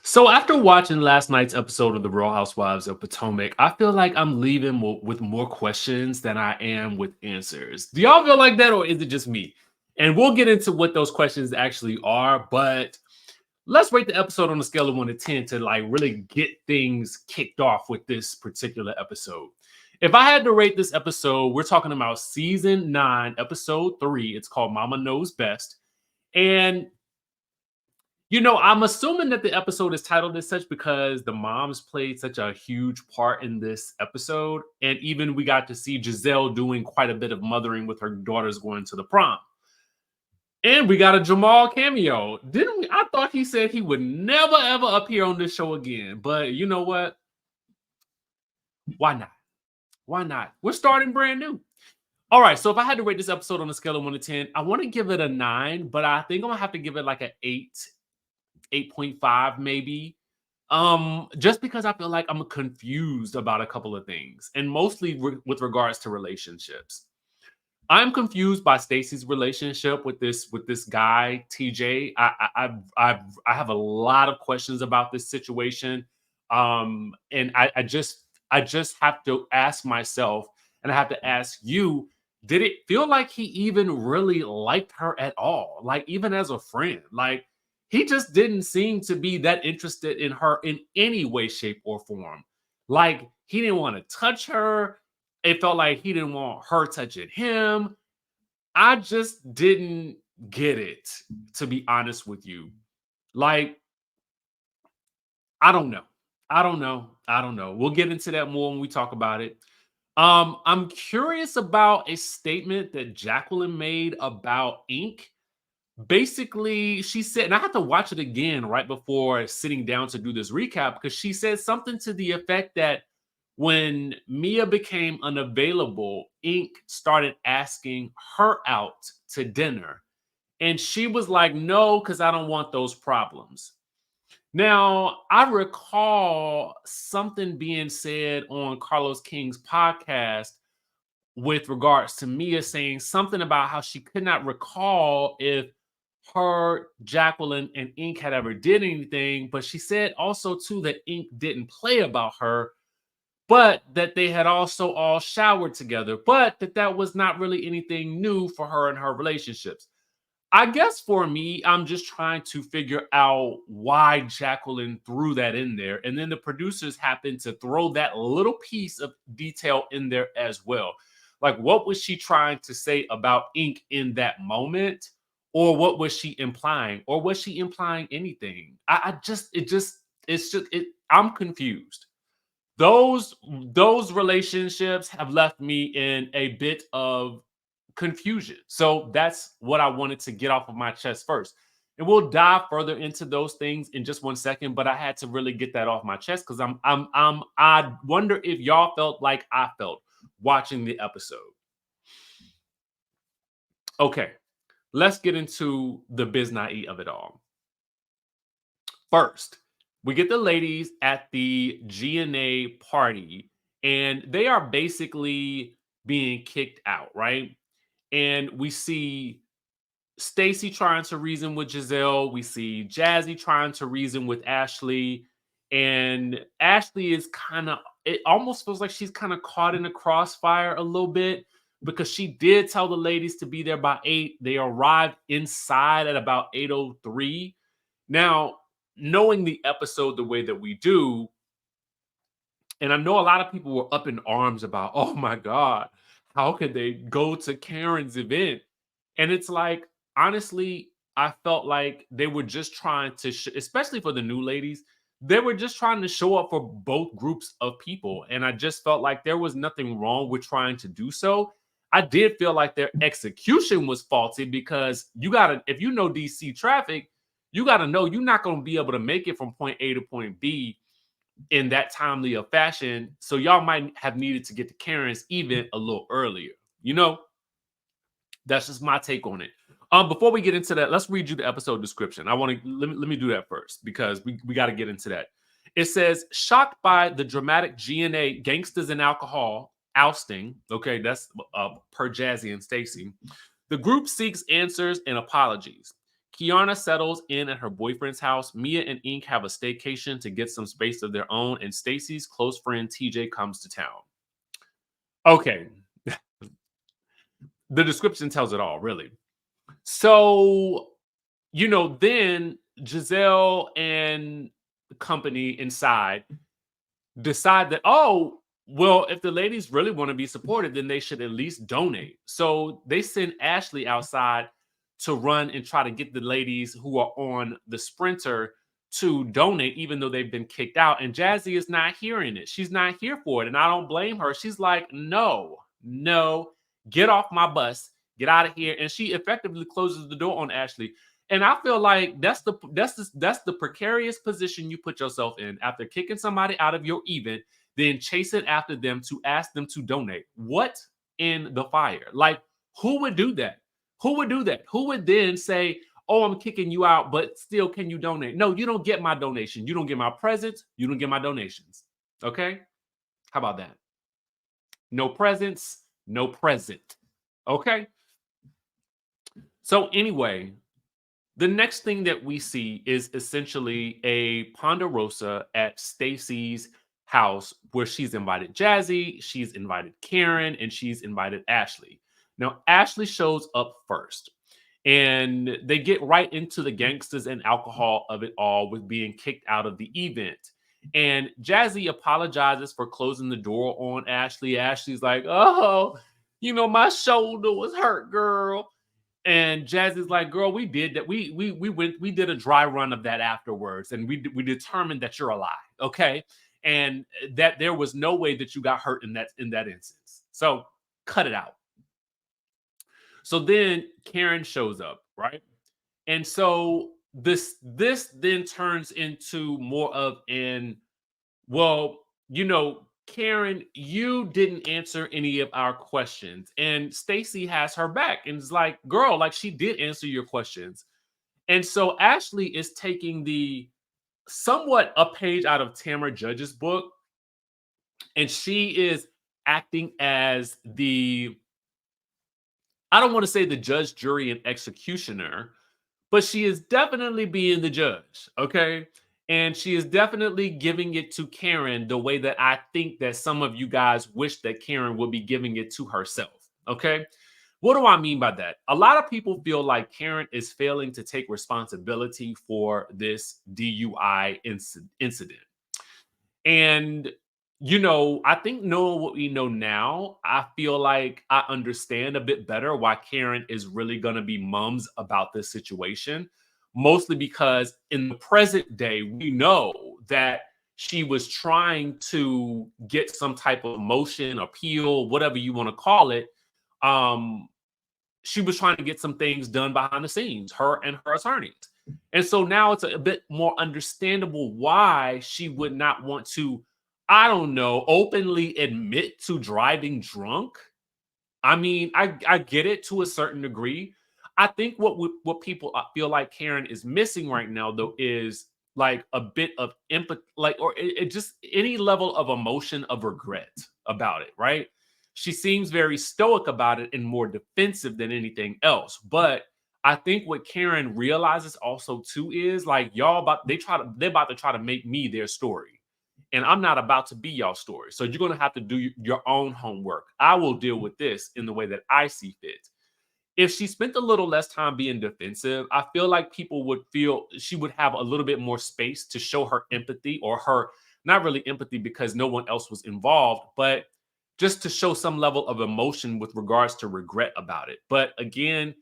So after watching last night's episode of The Real Housewives of Potomac, I feel like I'm leaving with more questions than I am with answers. Do y'all feel like that, or is it just me? And we'll get into what those questions actually are, but let's rate the episode on a scale of 1 to 10 to like really get things kicked off with this particular episode. If I had to rate this episode, we're talking about season 9, episode 3. It's called Mama Knows Best. And I'm assuming that the episode is titled as such because the moms played such a huge part in this episode. And even we got to see Gizelle doing quite a bit of mothering with her daughters going to the prom. And we got a Jamal cameo. Didn't we? I thought he said he would never ever appear on this show again. But you know what? Why not? Why not? We're starting brand new. All right. So if I had to rate this episode on a scale of 1 to 10, I want to give it a 9, but I think I'm gonna have to give it like an 8, 8.5 maybe. Just because I feel like I'm confused about a couple of things, and mostly with regards to relationships. I'm confused by Stacy's relationship with this guy TJ. I have a lot of questions about this situation, and I just have to ask myself, and I have to ask you: did it feel like he even really liked her at all? Like even as a friend, like he just didn't seem to be that interested in her in any way, shape, or form. Like he didn't want to touch her. It felt like he didn't want her touching him. I just didn't get it, to be honest with you. Like, I don't know. I don't know. I don't know. We'll get into that more when we talk about it. I'm curious about a statement that Jacqueline made about ink. Basically, she said, and I had to watch it again right before sitting down to do this recap because she said something to the effect that when Mia became unavailable, Ink started asking her out to dinner. And she was like, no, because I don't want those problems. Now, I recall something being said on Carlos King's podcast with regards to Mia saying something about how she could not recall if her, Jacqueline, and Ink had ever did anything, but she said also too that Ink didn't play about her, but that they had also all showered together, but that was not really anything new for her and her relationships. I guess for me, I'm just trying to figure out why Jacqueline threw that in there. And then the producers happened to throw that little piece of detail in there as well. Like, what was she trying to say about Ink in that moment? Or what was she implying? Or was she implying anything? I'm confused. Those relationships have left me in a bit of confusion. So that's what I wanted to get off of my chest first. And we'll dive further into those things in just 1 second, but I had to really get that off my chest because I wonder if y'all felt like I felt watching the episode. Okay, let's get into the biz of it all. First, we get the ladies at the GNA party, and they are basically being kicked out, right? And we see Stacy trying to reason with Gizelle. We see Jazzy trying to reason with Ashley. And Ashley is it almost feels like she's kind of caught in the crossfire a little bit because she did tell the ladies to be there by 8. They arrived inside at about 8:03. Now, knowing the episode the way that we do, and I know a lot of people were up in arms about, oh my God, how could they go to Karen's event? And it's like, honestly, I felt like they were just trying to, especially for the new ladies, they were just trying to show up for both groups of people. And I just felt like there was nothing wrong with trying to do so. I did feel like their execution was faulty because if you know DC traffic, you got to know you're not going to be able to make it from point A to point B in that timely of fashion. So y'all might have needed to get to Karen's even a little earlier. You know, that's just my take on it. Before we get into that, let's read you the episode description. Let me do that first because we got to get into that. It says, shocked by the dramatic GNA gangsters and alcohol ousting. Okay, that's per Jazzy and Stacy. The group seeks answers and apologies. Kiana settles in at her boyfriend's house. Mia and Ink have a staycation to get some space of their own, and Stacy's close friend TJ comes to town. Okay, the description tells it all, really. So, then Gizelle and the company inside decide that, oh, well, if the ladies really want to be supported, then they should at least donate. So they send Ashley outside to run and try to get the ladies who are on the sprinter to donate, even though they've been kicked out. And Jazzy is not hearing it. She's not here for it. And I don't blame her. She's like, no, no, get off my bus, get out of here. And she effectively closes the door on Ashley. And I feel like that's the precarious position you put yourself in after kicking somebody out of your event, then chasing after them to ask them to donate. What in the fire? Like, who would do that? Who would do that? Who would then say, "Oh, I'm kicking you out, but still, can you donate?" No, you don't get my donation. You don't get my presents. You don't get my donations. Okay? How about that? No presents, no present. Okay? So anyway, the next thing that we see is essentially a Ponderosa at Stacy's house where she's invited Jazzy, she's invited Karen, and she's invited Ashley. Now, Ashley shows up first, and they get right into the gangsters and alcohol of it all with being kicked out of the event. And Jazzy apologizes for closing the door on Ashley. Ashley's like, "Oh, my shoulder was hurt, girl." And Jazz is like, "Girl, we did that. We did a dry run of that afterwards, and we determined that you're alive, okay, and that there was no way that you got hurt in that instance. So cut it out." So then Karen shows up, right, and so this then turns into more of an, well, Karen, you didn't answer any of our questions. And Stacy has her back and is like, "Girl, like, she did answer your questions." And so Ashley is taking the somewhat a page out of Tamara Judge's book, and she is acting as the, I don't want to say the judge, jury, and executioner, but she is definitely being the judge, okay? And she is definitely giving it to Karen the way that I think that some of you guys wish that Karen would be giving it to herself, okay? What do I mean by that? A lot of people feel like Karen is failing to take responsibility for this DUI incident. And, I think knowing what we know now, I feel like I understand a bit better why Karen is really going to be mums about this situation. Mostly because in the present day, we know that she was trying to get some type of motion, appeal, whatever you want to call it. Um, she was trying to get some things done behind the scenes, her and her attorneys. And so now it's a bit more understandable why she would not want to, I don't know, openly admit to driving drunk. I mean, I get it to a certain degree. I think what people feel like Karen is missing right now, though, is like a bit of empathy, like, or it just any level of emotion of regret about it, right? She seems very stoic about it and more defensive than anything else. But I think what Karen realizes also too is like, they're about to try to make me their story. And I'm not about to be y'all story. So you're going to have to do your own homework. I will deal with this in the way that I see fit. If she spent a little less time being defensive, I feel like people would feel she would have a little bit more space to show her empathy, or her, not really empathy because no one else was involved, but just to show some level of emotion with regards to regret about it. But again,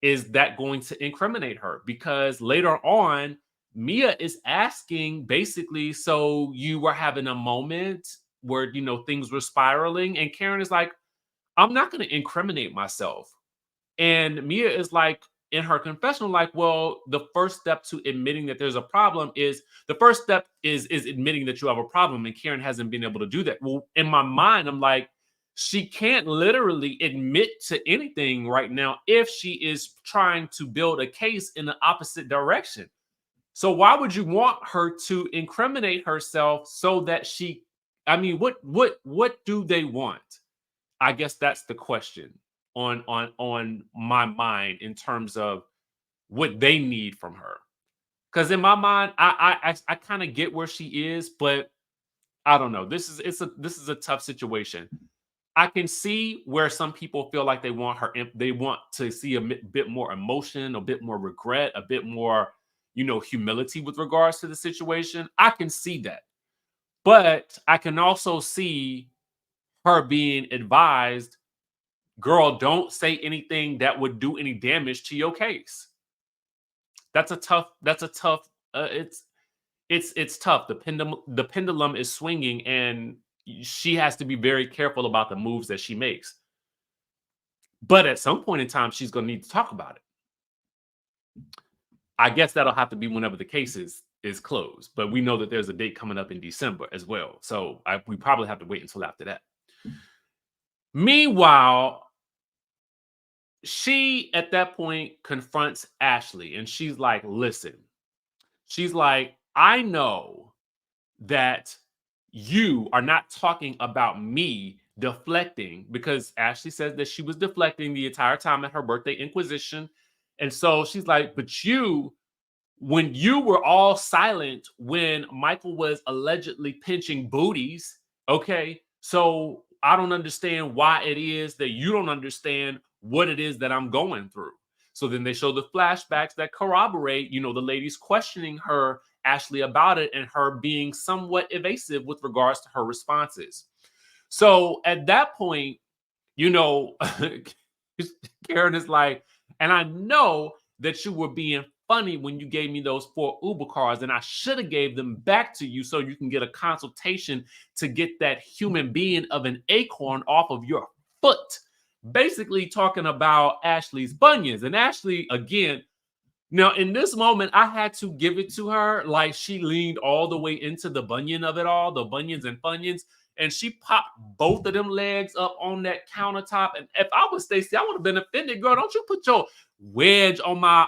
is that going to incriminate her? Because later on, Mia is asking basically, "So you were having a moment where, things were spiraling?" And Karen is like, "I'm not going to incriminate myself." And Mia is like, in her confessional, like, "Well, the first step to admitting that there's a problem is admitting that you have a problem." And Karen hasn't been able to do that. Well, in my mind, I'm like, she can't literally admit to anything right now if she is trying to build a case in the opposite direction. So why would you want her to incriminate herself so that she, I mean, what do they want? I guess that's the question on my mind in terms of what they need from her. Because in my mind, I kind of get where she is, but I don't know. This is a tough situation. I can see where some people feel like they want to see bit more emotion, a bit more regret, a bit more, humility with regards to the situation. I can see that. But I can also see her being advised, girl, don't say anything that would do any damage to your case. That's a tough it's tough. The pendulum is swinging, and she has to be very careful about the moves that she makes. But at some point in time, she's going to need to talk about it. I guess that'll have to be whenever the case is closed. But we know that there's a date coming up in December as well, so we probably have to wait until after that. Meanwhile, she at that point confronts Ashley, and she's like, "Listen," she's like, "I know that you are not talking about me deflecting," because Ashley says that she was deflecting the entire time at her birthday inquisition. And so she's like, "But when you were all silent when Michael was allegedly pinching booties, okay? So I don't understand why it is that you don't understand what it is that I'm going through." So then they show the flashbacks that corroborate, the ladies questioning her, Ashley, about it, and her being somewhat evasive with regards to her responses. So at that point, you know, Karen is like, "And I know that you were being funny when you gave me those 4 Uber cars, and I should have gave them back to you so you can get a consultation to get that human being of an acorn off of your foot." Basically talking about Ashley's bunions. And Ashley, again, now in this moment, I had to give it to her. Like, she leaned all the way into the bunion of it all, the bunions and funyuns, and she popped both of them legs up on that countertop. And if I was Stacy, I would have been offended. Girl, don't you put your wedge on my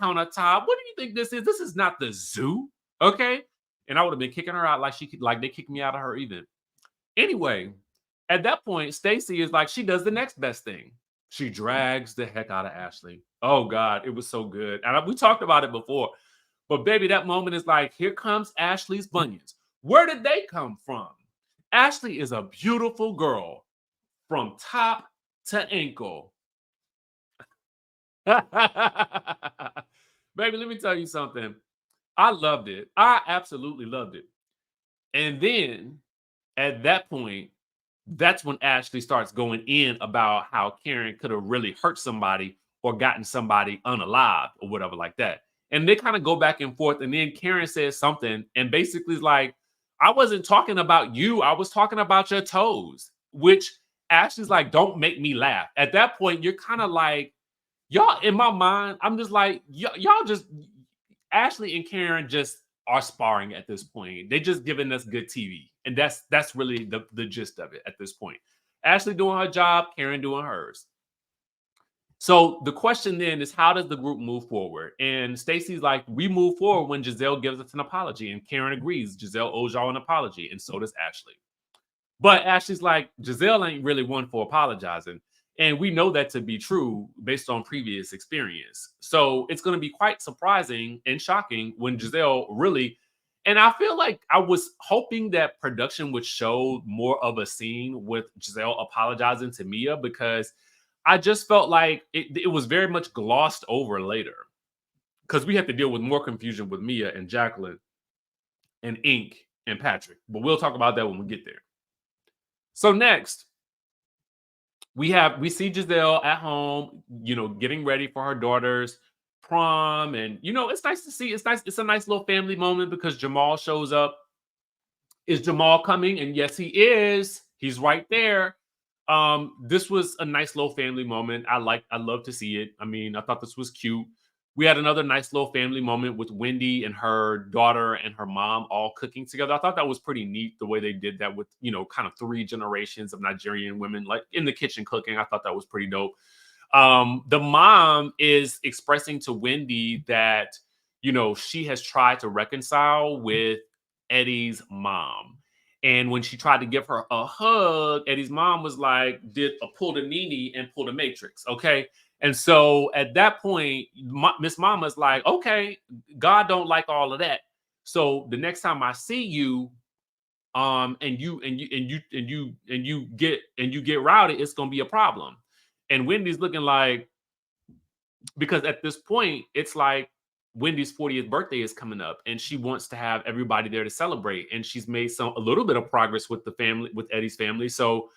countertop. What do you think this is? This is not the zoo, okay? And I would have been kicking her out like they kicked me out of her even. Anyway, at that point, Stacy is like, she does the next best thing. She drags the heck out of Ashley. Oh God, it was so good. And we talked about it before, but baby, that moment is like, here comes Ashley's bunions. Where did they come from? Ashley is a beautiful girl from top to ankle. Baby, let me tell you something. I loved it. I absolutely loved it. And then at that point, that's when Ashley starts going in about how Karen could have really hurt somebody or gotten somebody unalive or whatever like that. And they kind of go back and forth. And then Karen says something and basically is like, "I wasn't talking about you. I was talking about your toes," which Ashley's like, "Don't make me laugh." At that point, you're kind of like, y'all, in my mind, I'm just like, y'all just, Ashley and Karen just are sparring at this point. They just giving us good TV. And that's really the gist of it at this point. Ashley doing her job, Karen doing hers. So the question then is, how does the group move forward? And Stacy's like, "We move forward when Gizelle gives us an apology." And Karen agrees. Gizelle owes y'all an apology. And so does Ashley. But Ashley's like, "Gizelle ain't really one for apologizing." And we know that to be true based on previous experience. So it's going to be quite surprising and shocking when Gizelle really, and I feel like I was hoping that production would show more of a scene with Giselle apologizing to Mia, because I just felt like it was very much glossed over later, because we have to deal with more confusion with Mia and Jacqueline and Ink and Patrick. But we'll talk about that when we get there. So next, we see Gizelle at home, getting ready for her daughter's prom. And it's nice to see. It's a nice little family moment because Jamal shows up. Is Jamal coming? And yes, he is. He's right there. This was a nice little family moment. I love to see it. I mean, I thought this was cute. We had another nice little family moment with Wendy and her daughter and her mom all cooking together. I thought that was pretty neat the way they did that with, kind of 3 generations of Nigerian women like in the kitchen cooking. I thought that was pretty dope. The mom is expressing to Wendy that, she has tried to reconcile with Eddie's mom. And when she tried to give her a hug, Eddie's mom was like, did a pull the Nini and pull the Matrix. Okay. And so at that point, Miss Mama's like, okay, God don't like all of that. So the next time I see you, and you get rowdy, it's gonna be a problem. And Wendy's looking like, because at this point, it's like Wendy's 40th birthday is coming up, and she wants to have everybody there to celebrate. And she's made a little bit of progress with the family, with Eddie's family. So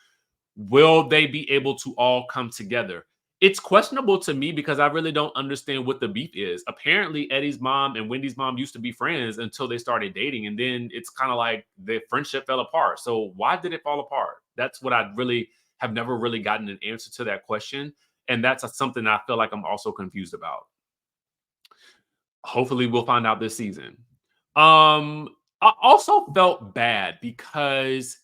will they be able to all come together? It's questionable to me because I really don't understand what the beef is. Apparently, Eddie's mom and Wendy's mom used to be friends until they started dating, and then it's kind of like their friendship fell apart. So why did it fall apart? That's what I really have never really gotten an answer to that question, and that's something I feel like I'm also confused about. Hopefully, we'll find out this season. I also felt bad because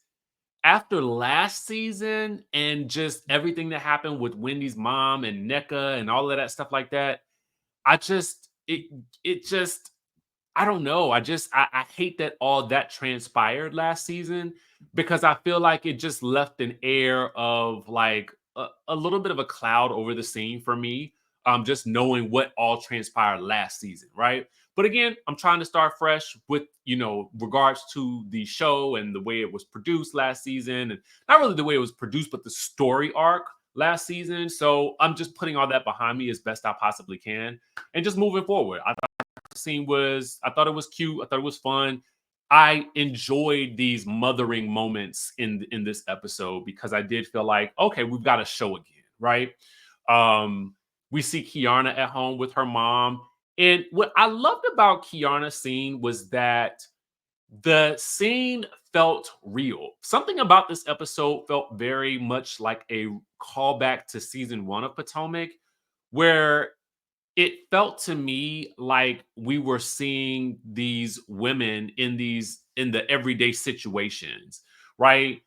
after last season and just everything that happened with Wendy's mom and NECA and all of that stuff like that, I just it just I don't know. I hate that all that transpired last season because I feel like it just left an air of like a little bit of a cloud over the scene for me. Just knowing what all transpired last season, right? But again, I'm trying to start fresh with regards to the show and the way it was produced last season, and not really the way it was produced, but the story arc last season. So I'm just putting all that behind me as best I possibly can, and just moving forward. I thought it was cute. I thought it was fun. I enjoyed these mothering moments in this episode because I did feel like, okay, we've got a show again, right? Um, we see Kiana at home with her mom. And what I loved about Kiana's scene was that the scene felt real. Something about this episode felt very much like a callback to season 1 of Potomac, where it felt to me like we were seeing these women in the everyday situations, right?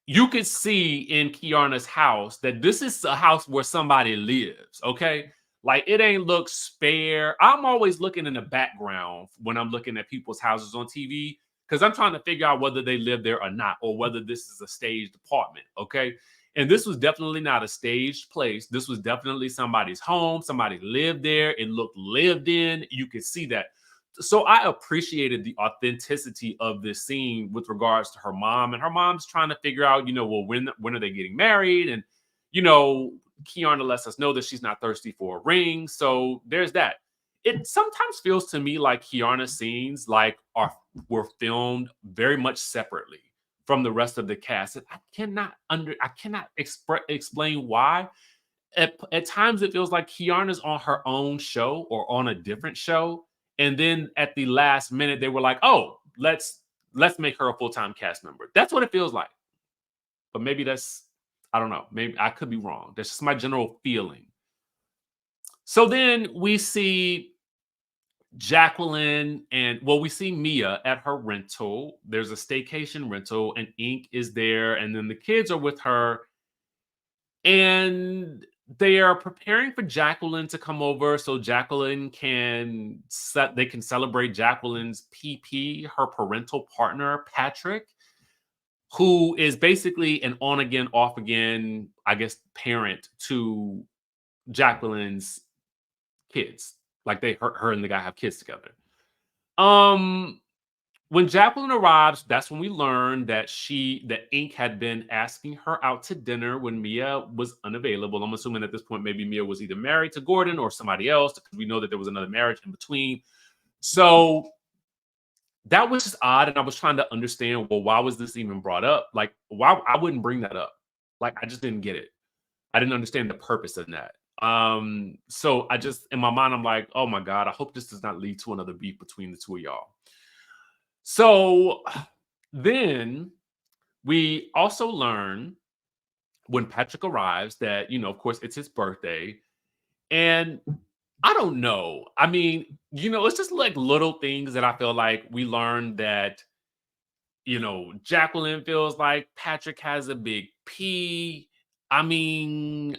You could see in Kiana's house that this is a house where somebody lives, okay? Like it ain't look spare. I'm always looking in the background when I'm looking at people's houses on TV because I'm trying to figure out whether they live there or not, or whether this is a staged apartment, okay? And this was definitely not a staged place. This was definitely somebody's home. Somebody lived there. It looked lived in. You could see that. So I appreciated the authenticity of this scene with regards to her mom, and her mom's trying to figure out, well, when are they getting married? And you know, Kiana lets us know that she's not thirsty for a ring. So there's that. It sometimes feels to me like Kiana's scenes were filmed very much separately from the rest of the cast. And I cannot explain why. At times it feels like Kiana's on her own show or on a different show, and then at the last minute they were like, "Oh, let's make her a full-time cast member." That's what it feels like. But maybe that's, I don't know. Maybe I could be wrong. That's just my general feeling. So then we see Jacqueline we see Mia at her rental. There's a staycation rental, and Ink is there, and then the kids are with her, and they are preparing for Jacqueline to come over so Jacqueline they can celebrate Jacqueline's PP, her parental partner, Patrick, who is basically an on again, off again, I guess, parent to Jacqueline's kids. Like her and the guy have kids together. Um, when Jacqueline arrives, that's when we learn that that Ink had been asking her out to dinner when Mia was unavailable. I'm assuming at this point maybe Mia was either married to Gordon or somebody else, because we know that there was another marriage in between. So that was just odd, and I was trying to understand, well, why was this even brought up? Like, why I wouldn't bring that up. Like, I just didn't get it. I didn't understand the purpose of that. So I just, in my mind, I'm like, oh my God, I hope this does not lead to another beef between the two of y'all. So then we also learn when Patrick arrives that, of course, it's his birthday. And I don't know. I mean, it's just like little things that I feel like we learned that, Jacqueline feels like Patrick has a big P. I mean,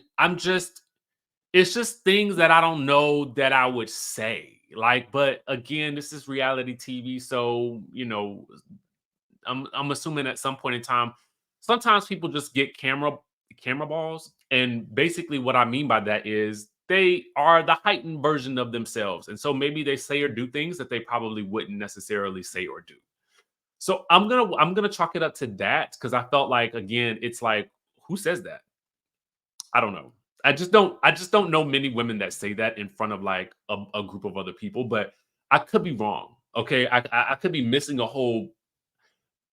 it's just things that I don't know that I would say. Like, but again, this is reality TV. So, I'm assuming at some point in time, sometimes people just get camera balls, And basically, what I mean by that is they are the heightened version of themselves. And so maybe they say or do things that they probably wouldn't necessarily say or do. So I'm gonna chalk it up to that because I felt like again, it's like, who says that? I don't know. I just don't know many women that say that in front of like a group of other people, but I could be wrong. Okay. I could be missing a whole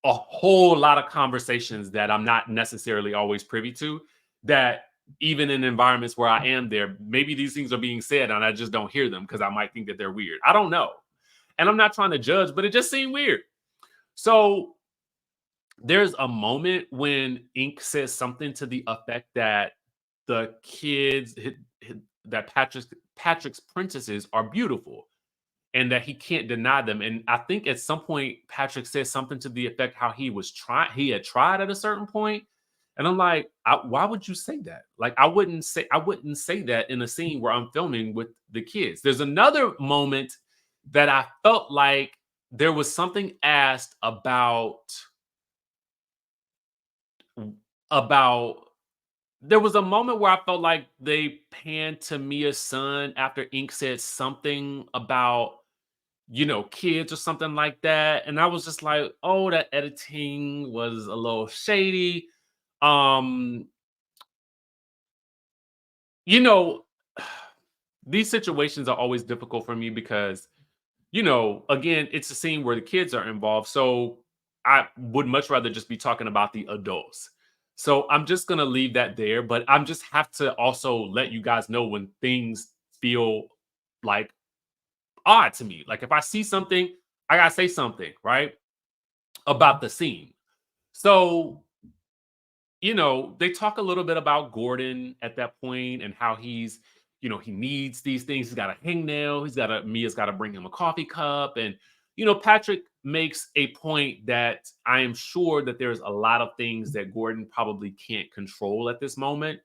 lot of conversations that I'm not necessarily always privy to, that even in environments where I am there, maybe these things are being said and I just don't hear them because I might think that they're weird. I don't know. And I'm not trying to judge, but it just seemed weird. So there's a moment when Ink says something to the effect that the kids that Patrick's princesses are beautiful and that he can't deny them. And I think at some point Patrick says something to the effect how he had tried at a certain point. And I'm like, why would you say that? Like, I wouldn't say that in a scene where I'm filming with the kids. There's another moment that I felt like there was something asked about there was a moment where I felt like they panned to Mia's son after Ink said something about, kids or something like that. And I was just like, oh, that editing was a little shady. Um, you know, these situations are always difficult for me because, again, it's a scene where the kids are involved. So I would much rather just be talking about the adults. So I'm just gonna leave that there, but I'm just have to also let you guys know when things feel like odd to me. Like if I see something, I gotta say something, right? About the scene. So, they talk a little bit about Gordon at that point and how he needs these things. He's got a hangnail. Mia's got to bring him a coffee cup. And, Patrick makes a point that I am sure that there's a lot of things that Gordon probably can't control at this moment.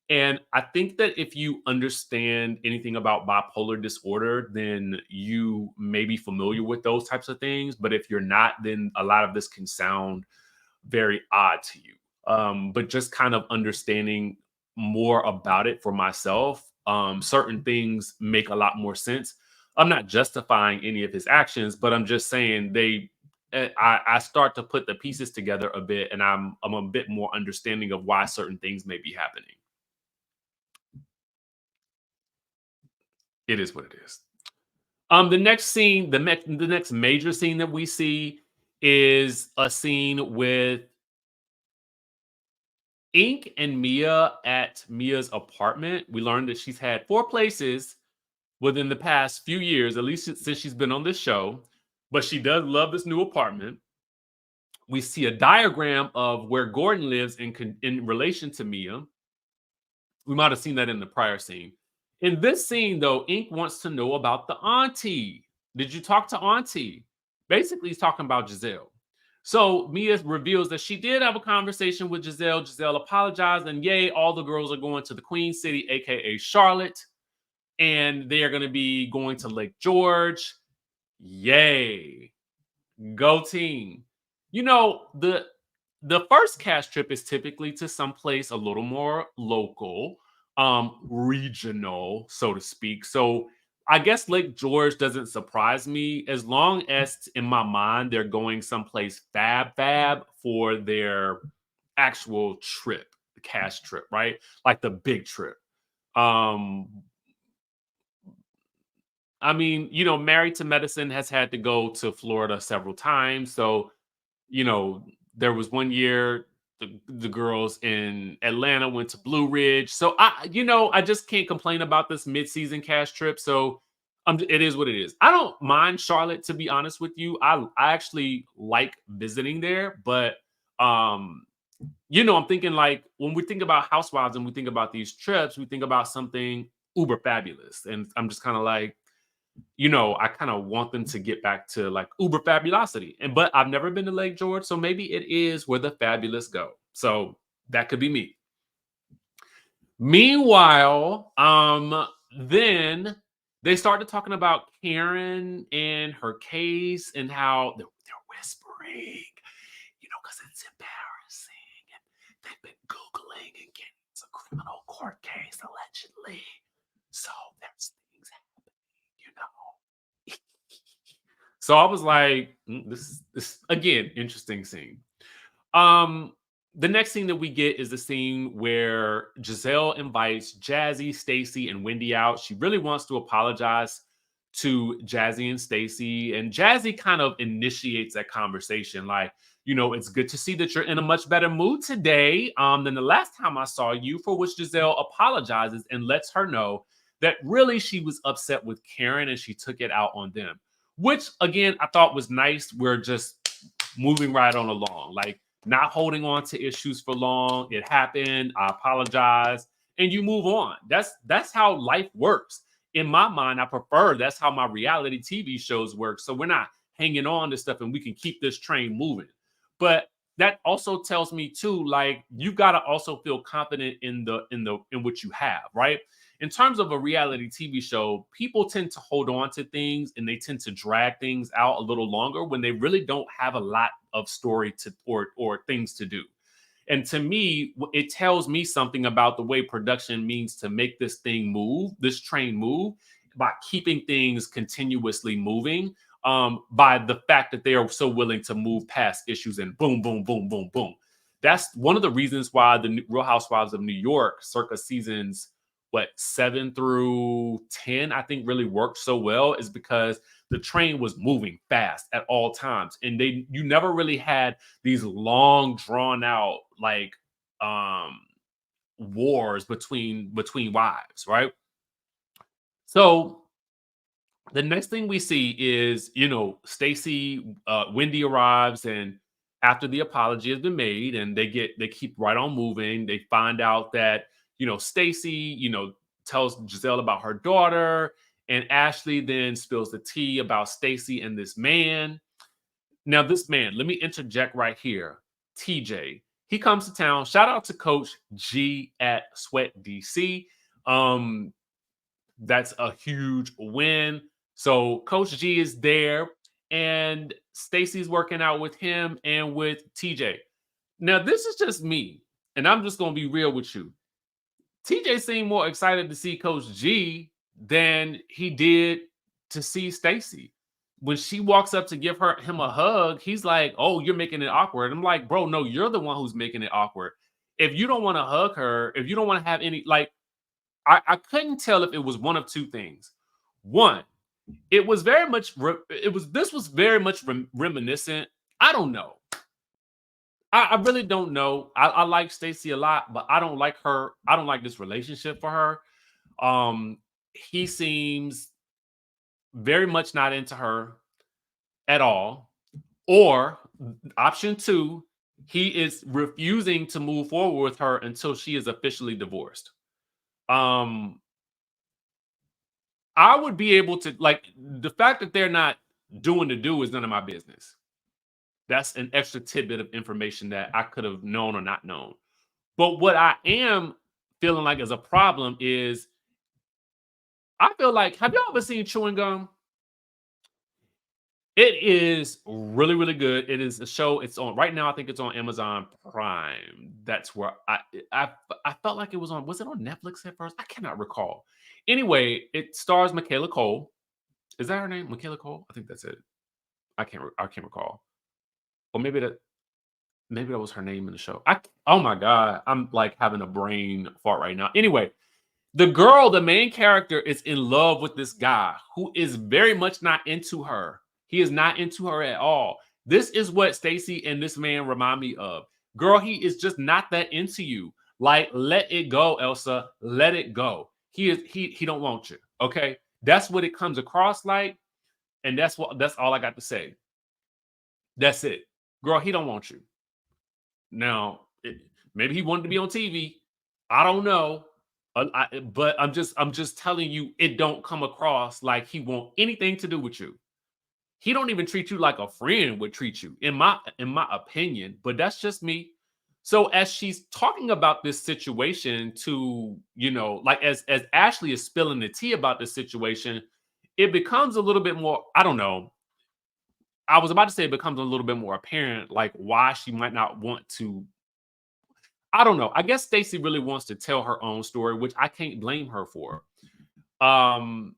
And I think that if you understand anything about bipolar disorder, then you may be familiar with those types of things. But if you're not, then a lot of this can sound very odd to you. But just kind of understanding more about it for myself, certain things make a lot more sense. I'm not justifying any of his actions, but I'm just saying I start to put the pieces together a bit, and I'm a bit more understanding of why certain things may be happening. It is what it is. The next scene, the next major scene that we see is a scene with Ink and Mia at Mia's apartment. We learned that she's had 4 places within the past few years, at least since she's been on this show. But she does love this new apartment. We see a diagram of where Gordon lives in relation to Mia. We might have seen that in the prior scene. In this scene, though, Ink wants to know about the auntie. Did you talk to auntie? Basically, he's talking about Giselle. So Mia reveals that she did have a conversation with Giselle. Giselle apologized, and yay, all the girls are going to the Queen City, aka Charlotte, and they are going to be going to Lake George. Yay, go team! The first cast trip is typically to someplace a little more local, regional, so to speak. So I guess Lake George doesn't surprise me as long as in my mind they're going someplace fab for their actual trip, the cast trip, right? Like the big trip. Um, I mean, Married to Medicine has had to go to Florida several times. So you know, there was one year the girls in Atlanta went to Blue Ridge. So I just can't complain about this mid-season cash trip. So it is what it is. I don't mind Charlotte, to be honest with you. I actually like visiting there, but I'm thinking like when we think about housewives and we think about these trips, we think about something uber fabulous. And I'm just kind of like, I kind of want them to get back to like uber fabulosity. But I've never been to Lake George, so maybe it is where the fabulous go. So that could be me. Meanwhile, then they started talking about Karen and her case and how they're whispering, because it's embarrassing. And they've been Googling and getting it's a criminal court case, allegedly. So there's things happening, you know. So I was like, this again, interesting scene. Um, the next scene that we get is the scene where Gizelle invites Jazzy, Stacy, and Wendy out. She really wants to apologize to Jazzy and Stacy, and Jazzy kind of initiates that conversation, like, it's good to see that you're in a much better mood today than the last time I saw you, for which Giselle apologizes and lets her know that really she was upset with Karen and she took it out on them, which again I thought was nice. We're just moving right on along, like not holding on to issues for long. It happened. I apologize, and you move on. That's how life works. In my mind, I prefer that's how my reality TV shows work. So we're not hanging on to stuff, and we can keep this train moving. But that also tells me too, like you got to also feel confident in what you have, right? In terms of a reality TV show, people tend to hold on to things and they tend to drag things out a little longer when they really don't have a lot of story to or things to do. And to me, it tells me something about the way production means to make this thing move, this train move, by keeping things continuously moving. By the fact that they are so willing to move past issues and boom, boom, boom, boom, boom. That's one of the reasons why the Real Housewives of New York, circa seasons 7 through 10, I think really worked so well, is because the train was moving fast at all times, and you never really had these long drawn out like um wars between wives, right? So the next thing we see is, Stacy, Wendy arrives, and after the apology has been made, and they keep right on moving. They find out that Stacy, tells Giselle about her daughter, and Ashley then spills the tea about Stacy and this man. Now, this man, let me interject right here. TJ, he comes to town. Shout out to Coach G at Sweat DC. Um, that's a huge win. So Coach G is there, and Stacy's working out with him and with TJ. Now, this is just me, and I'm just gonna be real with you. TJ seemed more excited to see Coach G than he did to see Stacy. When she walks up to give him a hug, he's like, "Oh, you're making it awkward." I'm like, "Bro, no, you're the one who's making it awkward. If you don't want to hug her, if you don't want to have any like." I couldn't tell if it was one of two things. One, it was very much it was this was very much reminiscent. I don't know. I really don't know. I like Stacy a lot, but I don't like her. I don't like this relationship for her. He seems very much not into her at all. Or option two, he is refusing to move forward with her until she is officially divorced. Um, I would be able to like the fact that they're not doing the do is none of my business. That's an extra tidbit of information that I could have known or not known. But what I am feeling like is a problem is I feel like, have y'all ever seen chewing gum? It is really, really good. It is a show. It's on right now. I think it's on Amazon Prime. That's where I I felt like it was on. Was it on Netflix at first? I cannot recall. Anyway, it stars Michaela Cole. Is that her name? Michaela Cole? I think that's it. I can't recall. Or maybe that was her name in the show. Oh my god, I'm like having a brain fart right now. Anyway, the girl, the main character, is in love with this guy who is very much not into her. He is not into her at all. This is what Stacy and this man remind me of. Girl, he is just not that into you. Like, let it go, Elsa. Let it go. He don't want you. Okay. That's what it comes across like. And that's all I got to say. That's it. Girl, he don't want you. Now, maybe he wanted to be on TV. I don't know. But I'm just telling you, it don't come across like he want anything to do with you. He don't even treat you like a friend would treat you, in my opinion. But that's just me. So as she's talking about this situation to, like as Ashley is spilling the tea about this situation, it becomes a little bit more, I don't know. I was about to say it becomes a little bit more apparent, like why she might not want to. I don't know. I guess Stacy really wants to tell her own story, which I can't blame her for.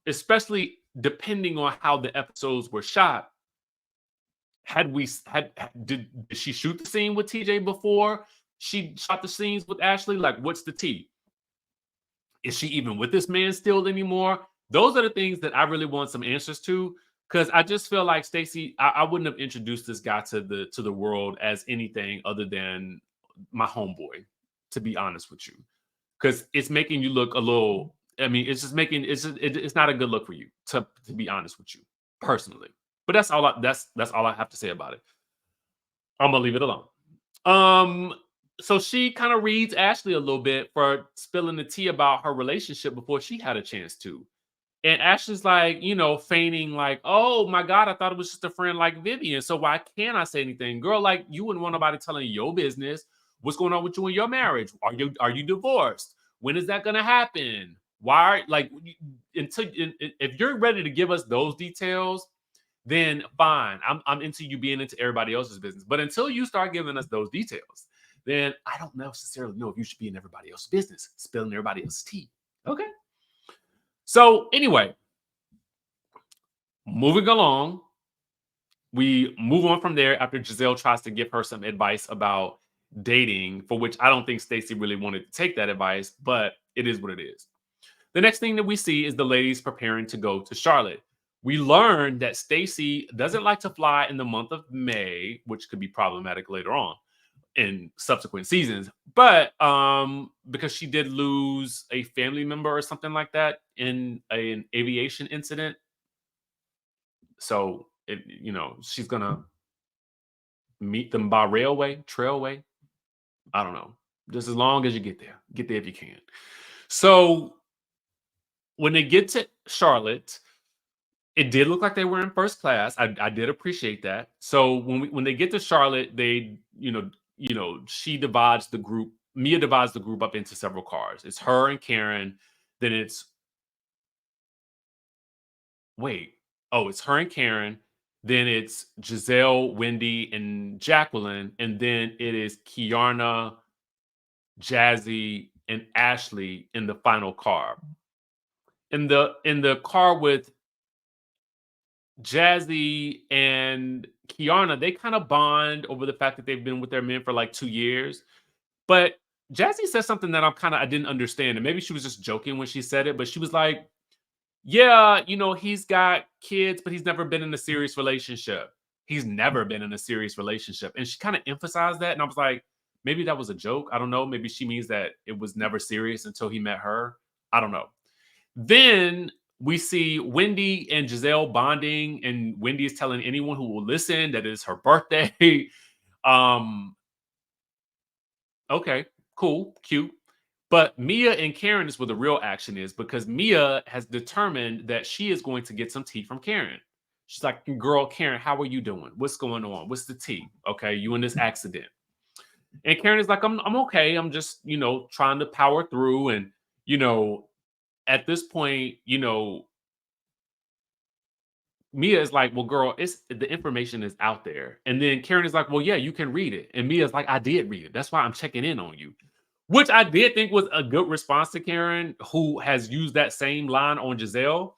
Especially depending on how the episodes were shot. Had we did she shoot the scene with TJ before she shot the scenes with Ashley? Like, what's the tea? Is she even with this man still anymore? Those are the things that I really want some answers to. Because I just feel like Stacy, I wouldn't have introduced this guy to the world as anything other than my homeboy, to be honest with you. Because it's making you look a little. I mean, it's just making it's not a good look for you, to be honest with you, personally. But that's all I have to say about it. I'm gonna leave it alone. Um, so she kind of reads Ashley a little bit for spilling the tea about her relationship before she had a chance to. And Ashley's like, feigning like, oh my God, I thought it was just a friend like Vivian. So why can't I say anything? Girl, like you wouldn't want nobody telling your business. What's going on with you and your marriage? Are you divorced? When is that gonna happen? Why like if you're ready to give us those details, then fine. I'm into you being into everybody else's business. But until you start giving us those details, then I don't necessarily know if you should be in everybody else's business, spilling everybody else's tea. Okay. So anyway, moving along, we move on from there after Gizelle tries to give her some advice about dating, for which I don't think Stacy really wanted to take that advice, but it is what it is. The next thing that we see is the ladies preparing to go to Charlotte. We learn that Stacy doesn't like to fly in the month of May, which could be problematic later on in subsequent seasons. But because she did lose a family member or something like that in an aviation incident, so she's gonna meet them by railway, trailway. I don't know. Just as long as you get there if you can. So when they get to Charlotte, it did look like they were in first class. I did appreciate that. So when they get to Charlotte, they she divides the group. Mia divides the group up into several cars. It's her and Karen. Then it's wait. Oh, it's her and Karen. Then it's Gizelle, Wendy, and Jacqueline, and then it is Kiarna, Jazzy, and Ashley in the final car. In the car with Jazzy and Kiarna, they kind of bond over the fact that they've been with their men for like 2 years. But Jazzy said something that I didn't understand, and maybe she was just joking when she said it. But she was like, "Yeah, he's got kids, but he's never been in a serious relationship. He's never been in a serious relationship," and she kind of emphasized that, and I was like, maybe that was a joke. I don't know. Maybe she means that it was never serious until he met her. I don't know. Then we see Wendy and Gizelle bonding, and Wendy is telling anyone who will listen that it's her birthday. um, okay, cool, cute. But Mia and Karen is where the real action is because Mia has determined that she is going to get some tea from Karen. She's like, girl, Karen, how are you doing? What's going on? What's the tea? Okay, you in this accident. And Karen is like, I'm okay. I'm just, trying to power through. And, you know, at this point, Mia is like, well, girl, it's the information is out there. And then Karen is like, well, yeah, you can read it. And Mia's like, I did read it. That's why I'm checking in on you. Which I did think was a good response to Karen, who has used that same line on Gizelle.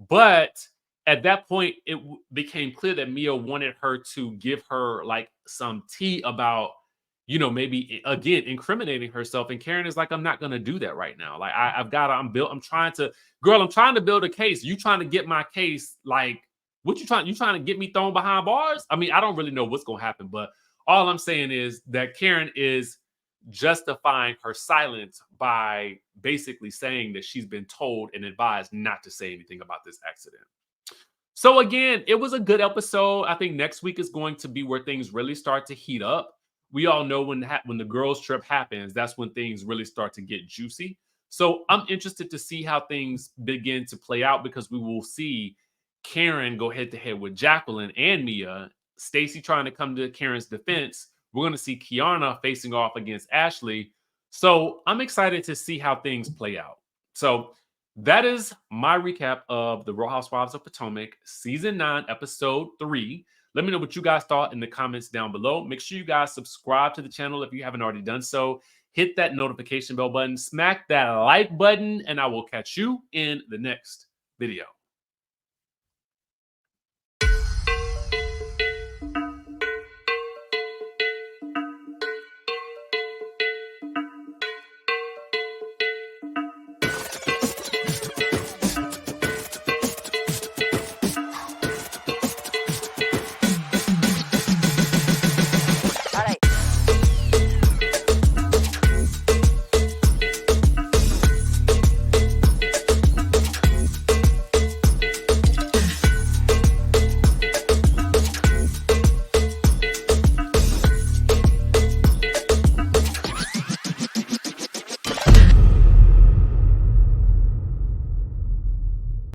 But at that point, it became clear that Mia wanted her to give her like some tea about, maybe again incriminating herself. And Karen is like, I'm not gonna do that right now. Like I've got to, I'm trying to, girl, I'm trying to build a case. You trying to get my case, like, what you trying to get me thrown behind bars? I mean, I don't really know what's gonna happen, but all I'm saying is that Karen is justifying her silence by basically saying that she's been told and advised not to say anything about this accident. So again, it was a good episode. I think next week is going to be where things really start to heat up. We all know when the girls trip happens, that's when things really start to get juicy. So I'm interested to see how things begin to play out because we will see Karen go head to head with Jacqueline and Mia, Stacy trying to come to Karen's defense. We're going to see Kiarna facing off against Ashley. So I'm excited to see how things play out. So that is my recap of the Real Housewives of Potomac, season 9, episode 3. Let me know what you guys thought in the comments down below. Make sure you guys subscribe to the channel if you haven't already done so. Hit that notification bell button, smack that like button, and I will catch you in the next video.